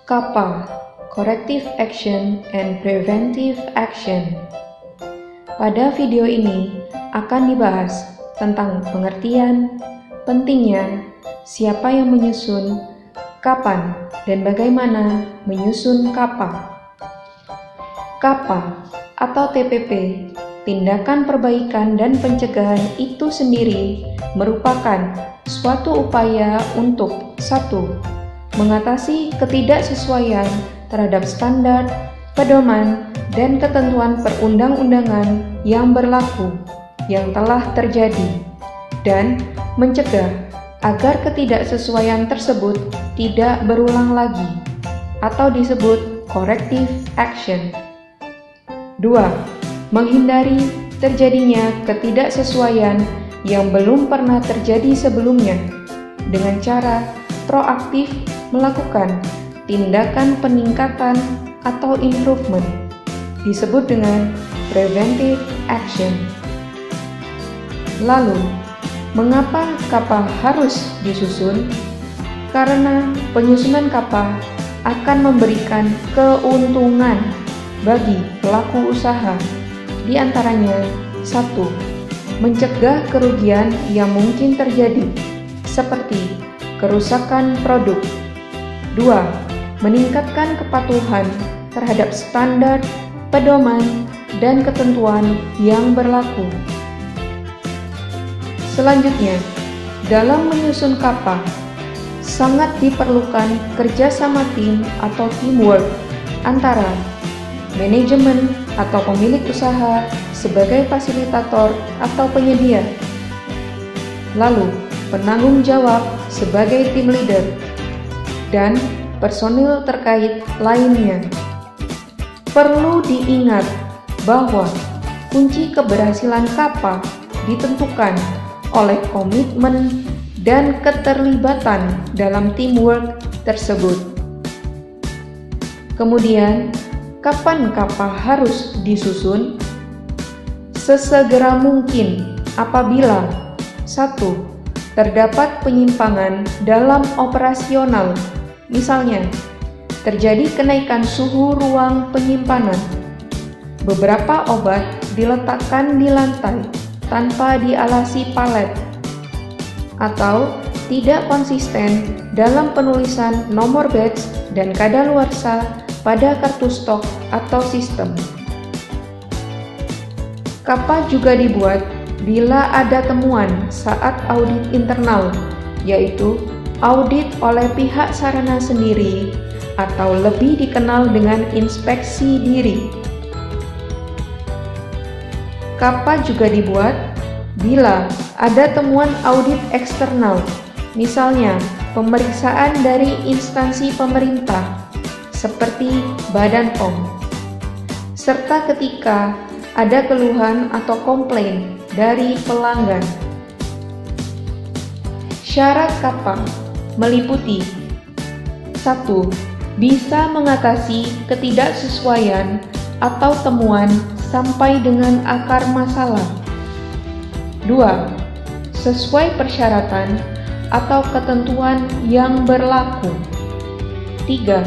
CAPA, Corrective Action and Preventive Action. Pada video ini akan dibahas tentang pengertian, pentingnya, siapa yang menyusun, kapan, dan bagaimana menyusun CAPA. CAPA atau TPP, tindakan perbaikan dan pencegahan itu sendiri merupakan suatu upaya untuk 1. Mengatasi ketidaksesuaian terhadap standar, pedoman, dan ketentuan perundang-undangan yang berlaku yang telah terjadi, dan mencegah agar ketidaksesuaian tersebut tidak berulang lagi atau disebut corrective action. 2. Menghindari terjadinya ketidaksesuaian yang belum pernah terjadi sebelumnya dengan cara proaktif melakukan tindakan peningkatan atau improvement, disebut dengan preventive action. Lalu, mengapa CAPA harus disusun? Karena penyusunan CAPA akan memberikan keuntungan bagi pelaku usaha, di antaranya 1. Mencegah kerugian yang mungkin terjadi, seperti kerusakan produk. 2. Meningkatkan kepatuhan terhadap standar, pedoman, dan ketentuan yang berlaku. Selanjutnya, dalam menyusun CAPA, sangat diperlukan kerjasama tim atau teamwork antara manajemen atau pemilik usaha sebagai fasilitator atau penyedia, lalu penanggung jawab sebagai tim leader, dan personil terkait lainnya. Perlu diingat bahwa kunci keberhasilan CAPA ditentukan oleh komitmen dan keterlibatan dalam teamwork tersebut. Kemudian, kapan CAPA harus disusun? Sesegera mungkin apabila 1. Terdapat penyimpangan dalam operasional, misalnya terjadi kenaikan suhu ruang penyimpanan, beberapa obat diletakkan di lantai tanpa dialasi palet, atau tidak konsisten dalam penulisan nomor batch dan kadaluarsa pada kartu stok atau sistem. CAPA juga dibuat bila ada temuan saat audit internal, yaitu audit oleh pihak sarana sendiri atau lebih dikenal dengan inspeksi diri. CAPA juga dibuat bila ada temuan audit eksternal, misalnya pemeriksaan dari instansi pemerintah seperti Badan POM, serta ketika ada keluhan atau komplain dari pelanggan. Syarat CAPA meliputi 1. Bisa mengatasi ketidaksesuaian atau temuan sampai dengan akar masalah. 2. Sesuai persyaratan atau ketentuan yang berlaku. 3.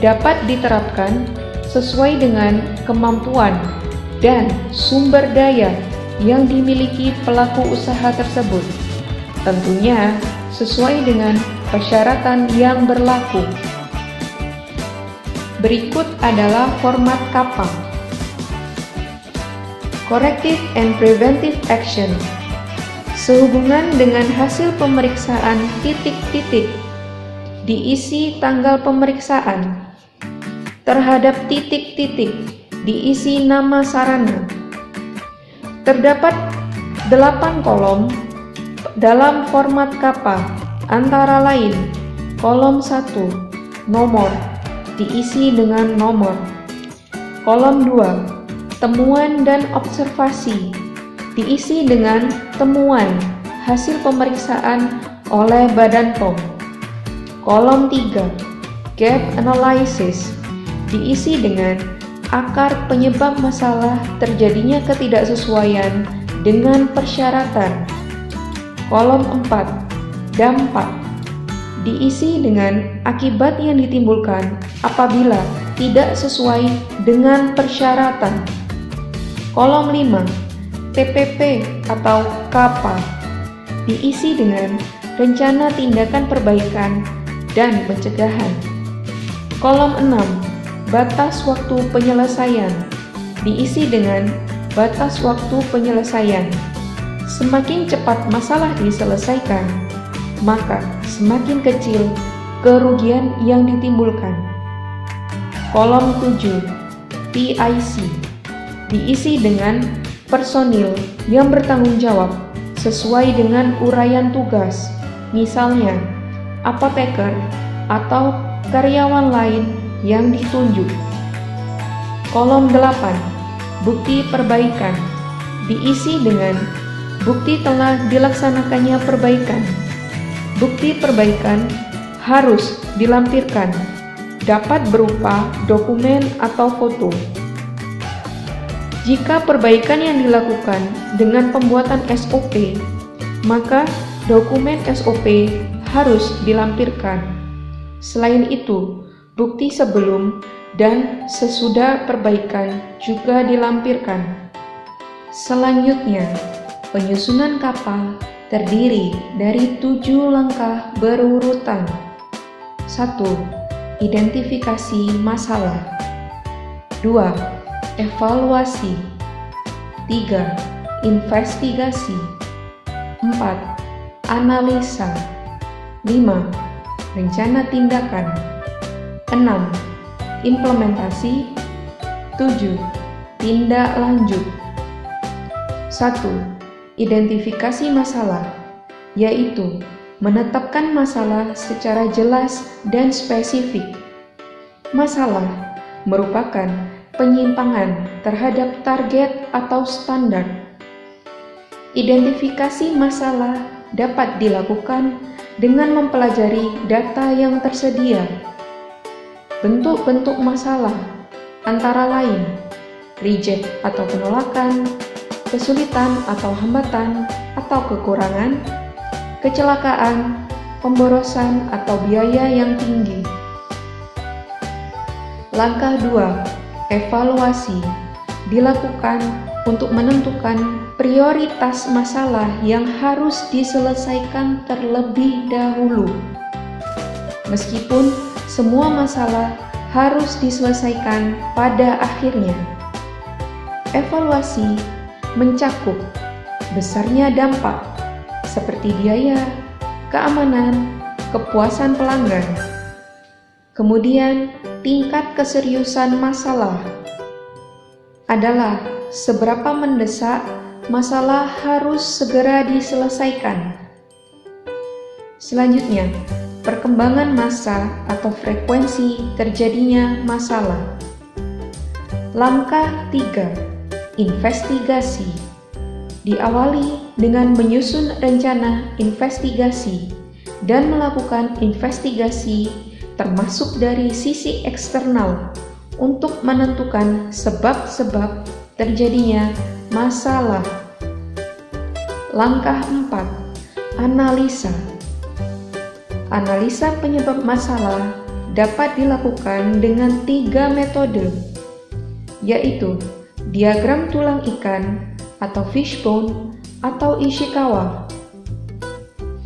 Dapat diterapkan sesuai dengan kemampuan dan sumber daya yang dimiliki pelaku usaha tersebut, tentunya sesuai dengan persyaratan yang berlaku. Berikut adalah format CAPA. Corrective and Preventive Action. Sehubungan dengan hasil pemeriksaan titik-titik, diisi tanggal pemeriksaan. Terhadap titik-titik, diisi nama sarana. Terdapat 8 kolom dalam format CAPA, antara lain kolom 1, nomor, diisi dengan nomor. Kolom 2, temuan dan observasi, diisi dengan temuan hasil pemeriksaan oleh Badan POM. Kolom 3, gap analysis, diisi dengan akar penyebab masalah terjadinya ketidaksesuaian dengan persyaratan. Kolom 4, dampak, diisi dengan akibat yang ditimbulkan apabila tidak sesuai dengan persyaratan. Kolom 5, TPP atau KAPA, diisi dengan rencana tindakan perbaikan dan pencegahan. Kolom 6, batas waktu penyelesaian, diisi dengan batas waktu penyelesaian. Semakin cepat masalah diselesaikan, maka semakin kecil kerugian yang ditimbulkan. Kolom 7, PIC, diisi dengan personil yang bertanggung jawab sesuai dengan uraian tugas, misalnya apoteker atau karyawan lain yang ditunjuk. Kolom 8, bukti perbaikan, diisi dengan bukti telah dilaksanakannya perbaikan. Bukti perbaikan harus dilampirkan, dapat berupa dokumen atau foto. Jika perbaikan yang dilakukan dengan pembuatan SOP, maka dokumen SOP harus dilampirkan. Selain itu, bukti sebelum dan sesudah perbaikan juga dilampirkan. Selanjutnya, penyusunan KAPA terdiri dari 7 langkah berurutan. 1. Identifikasi masalah. 2. Evaluasi. 3. Investigasi. 4. Analisa. 5. Rencana tindakan. 6. Implementasi. 7. Tindak lanjut. 1. Identifikasi masalah, yaitu menetapkan masalah secara jelas dan spesifik. Masalah merupakan penyimpangan terhadap target atau standar. Identifikasi masalah dapat dilakukan dengan mempelajari data yang tersedia. Bentuk-bentuk masalah antara lain reject atau penolakan, kesulitan atau hambatan atau kekurangan, kecelakaan, pemborosan atau biaya yang tinggi. Langkah 2, evaluasi, dilakukan untuk menentukan prioritas masalah yang harus diselesaikan terlebih dahulu. Meskipun semua masalah harus diselesaikan pada akhirnya. Evaluasi mencakup besarnya dampak seperti biaya, keamanan, kepuasan pelanggan. Kemudian, tingkat keseriusan masalah adalah seberapa mendesak masalah harus segera diselesaikan. Selanjutnya, perkembangan massa atau frekuensi terjadinya masalah. Langkah 3, investigasi, diawali dengan menyusun rencana investigasi dan melakukan investigasi termasuk dari sisi eksternal untuk menentukan sebab-sebab terjadinya masalah. Langkah 4, analisa. Analisa penyebab masalah dapat dilakukan dengan 3 metode, yaitu diagram tulang ikan atau fishbone atau Ishikawa,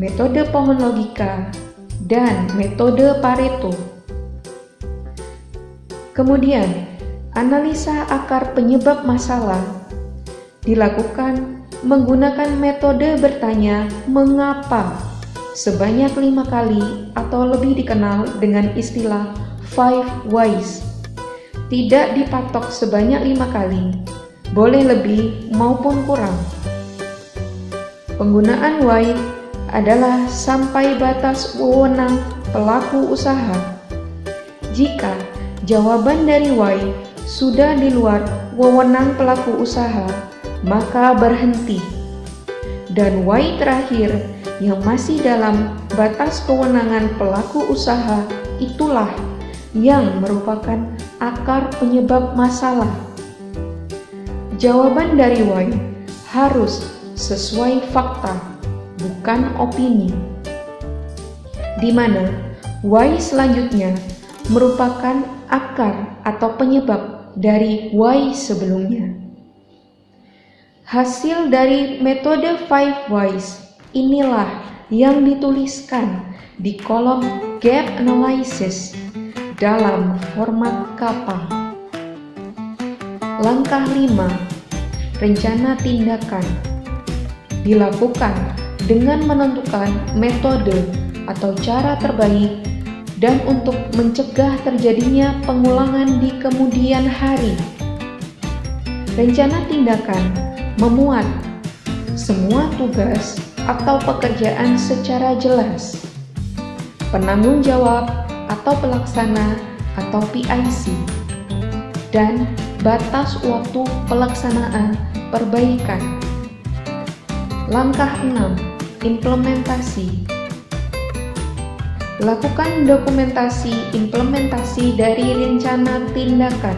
metode pohon logika, dan metode Pareto. Kemudian, analisa akar penyebab masalah dilakukan menggunakan metode bertanya mengapa sebanyak 5 kali atau lebih dikenal dengan istilah 5 whys. Tidak dipatok sebanyak 5 kali, boleh lebih maupun kurang. Penggunaan why adalah sampai batas wewenang pelaku usaha. Jika jawaban dari why sudah di luar wewenang pelaku usaha, maka berhenti. Dan why terakhir yang masih dalam batas kewenangan pelaku usaha itulah yang merupakan akar penyebab masalah. Jawaban dari why harus sesuai fakta, bukan opini. di mana Y selanjutnya merupakan akar atau penyebab dari Y sebelumnya. Hasil dari metode 5 Whys inilah yang dituliskan di kolom Gap Analysis dalam format kappa. Langkah 5. Rencana tindakan dilakukan dengan menentukan metode atau cara terbaik dan untuk mencegah terjadinya pengulangan di kemudian hari. Rencana tindakan memuat semua tugas atau pekerjaan secara jelas, penanggung jawab atau pelaksana atau PIC, dan batas waktu pelaksanaan perbaikan. Langkah 6. Implementasi. Lakukan dokumentasi implementasi dari rencana tindakan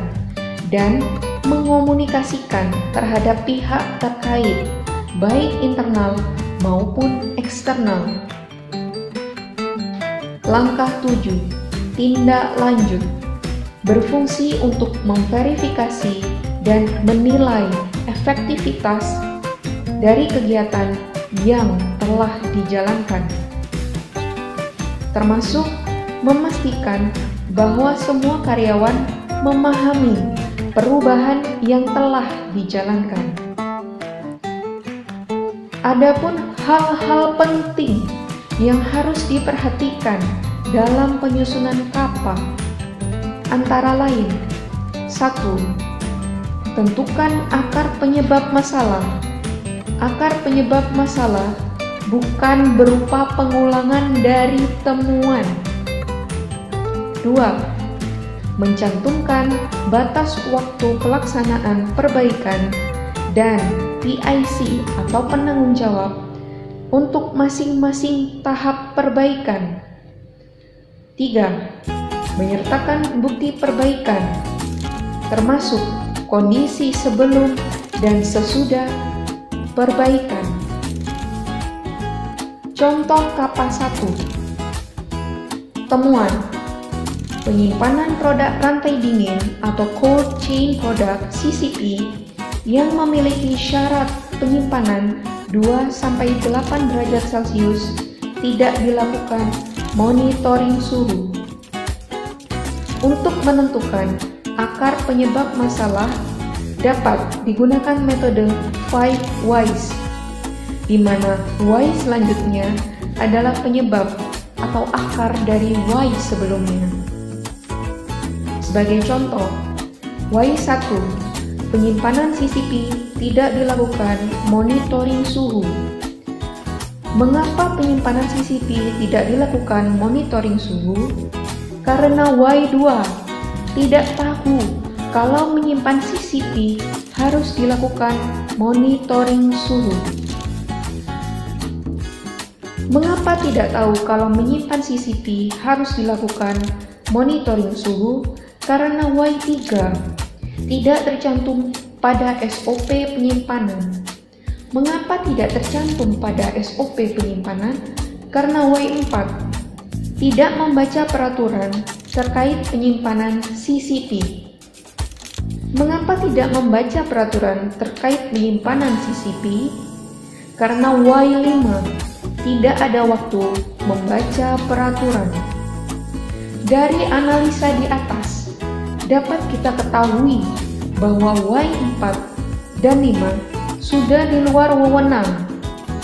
dan mengomunikasikan terhadap pihak terkait, baik internal maupun eksternal. Langkah 7. Tindak lanjut. Berfungsi untuk memverifikasi dan menilai efektivitas dari kegiatan yang telah dijalankan, termasuk memastikan bahwa semua karyawan memahami perubahan yang telah dijalankan. Adapun hal-hal penting yang harus diperhatikan dalam penyusunan kappa antara lain: 1. Tentukan akar penyebab masalah. Akar penyebab masalah bukan berupa pengulangan dari temuan. 2. Mencantumkan batas waktu pelaksanaan perbaikan dan PIC atau penanggung jawab untuk masing-masing tahap perbaikan. 3. Menyertakan bukti perbaikan, termasuk kondisi sebelum dan sesudah perbaikan. Contoh kappa 1. Temuan: penyimpanan produk rantai dingin atau cold chain product CCP yang memiliki syarat penyimpanan 2-8 derajat Celcius tidak dilakukan monitoring suhu. Untuk menentukan akar penyebab masalah dapat digunakan metode 5 Whys, di mana Y selanjutnya adalah penyebab atau akar dari Y sebelumnya. Sebagai contoh, Y1, penyimpanan CCP tidak dilakukan monitoring suhu. Mengapa penyimpanan CCP tidak dilakukan monitoring suhu? Karena Y2 tidak tahu kalau menyimpan CCP harus dilakukan monitoring suhu. Mengapa tidak tahu kalau menyimpan CCP harus dilakukan monitoring suhu? Karena Y3 tidak tercantum pada SOP penyimpanan. Mengapa tidak tercantum pada SOP penyimpanan? Karena Y4 tidak membaca peraturan terkait penyimpanan CCP. Mengapa tidak membaca peraturan terkait penyimpanan CCP? Karena Y5 tidak ada waktu membaca peraturan. Dari analisa di atas, dapat kita ketahui bahwa Y4 dan 5 sudah di luar wewenang,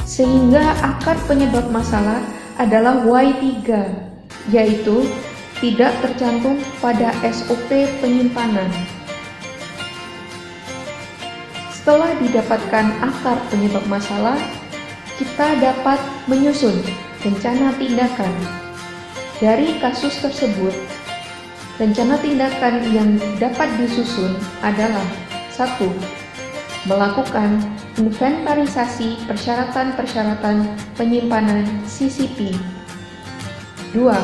sehingga akar penyebab masalah adalah Y3, yaitu tidak tercantum pada SOP penyimpanan. Setelah didapatkan akar penyebab masalah, kita dapat menyusun rencana tindakan. Dari kasus tersebut, rencana tindakan yang dapat disusun adalah: 1. Melakukan inventarisasi persyaratan-persyaratan penyimpanan CCP. 2.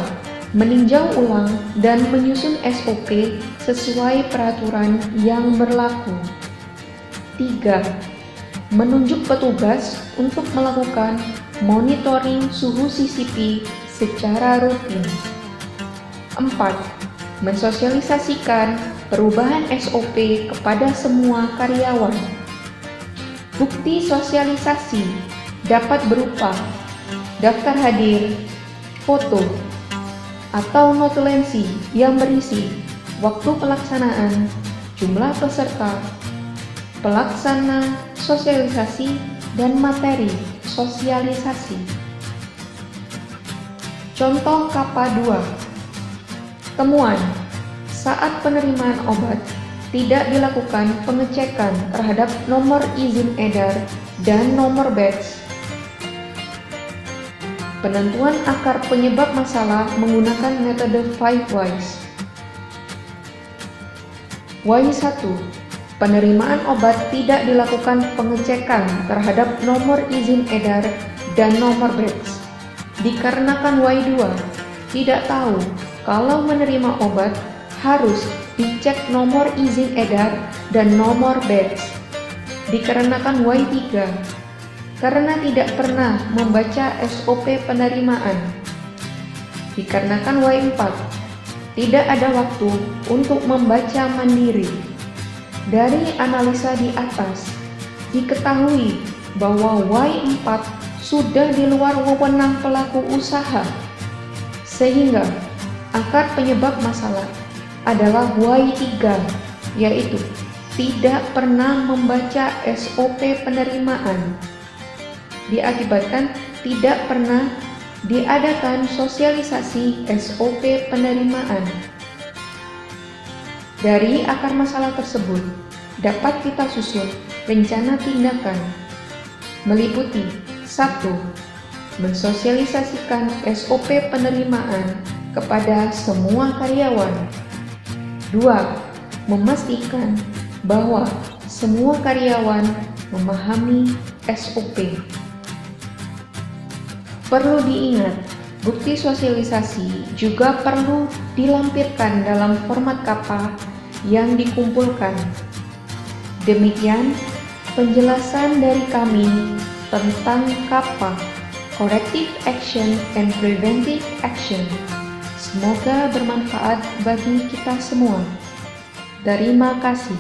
Meninjau ulang dan menyusun SOP sesuai peraturan yang berlaku. 3. Menunjuk petugas untuk melakukan monitoring suhu CCP secara rutin. 4. Mensosialisasikan perubahan SOP kepada semua karyawan. Bukti sosialisasi dapat berupa daftar hadir, foto, atau notulensi yang berisi waktu pelaksanaan, jumlah peserta, pelaksana sosialisasi, dan materi sosialisasi. Contoh KAPA 2. Temuan: saat penerimaan obat, tidak dilakukan pengecekan terhadap nomor izin edar dan nomor batch. Penentuan akar penyebab masalah menggunakan metode 5 whys. Y1. Penerimaan obat tidak dilakukan pengecekan terhadap nomor izin edar dan nomor batch. Dikarenakan Y2 tidak tahu kalau menerima obat harus dicek nomor izin edar dan nomor batch. Dikarenakan Y3 karena tidak pernah membaca SOP penerimaan. Dikarenakan Y4 tidak ada waktu untuk membaca mandiri. Dari analisa di atas diketahui bahwa Y4 sudah di luar wewenang pelaku usaha, sehingga akar penyebab masalah adalah Y3, yaitu tidak pernah membaca SOP penerimaan. Diakibatkan tidak pernah diadakan sosialisasi SOP penerimaan. Dari akar masalah tersebut dapat kita susun rencana tindakan meliputi 1. Mensosialisasikan SOP penerimaan kepada semua karyawan. 2. Memastikan bahwa semua karyawan memahami SOP. Perlu diingat, bukti sosialisasi juga perlu dilampirkan dalam format KAPA yang dikumpulkan. Demikian penjelasan dari kami tentang KAPA, Corrective Action and Preventive Action. Semoga bermanfaat bagi kita semua. Terima kasih.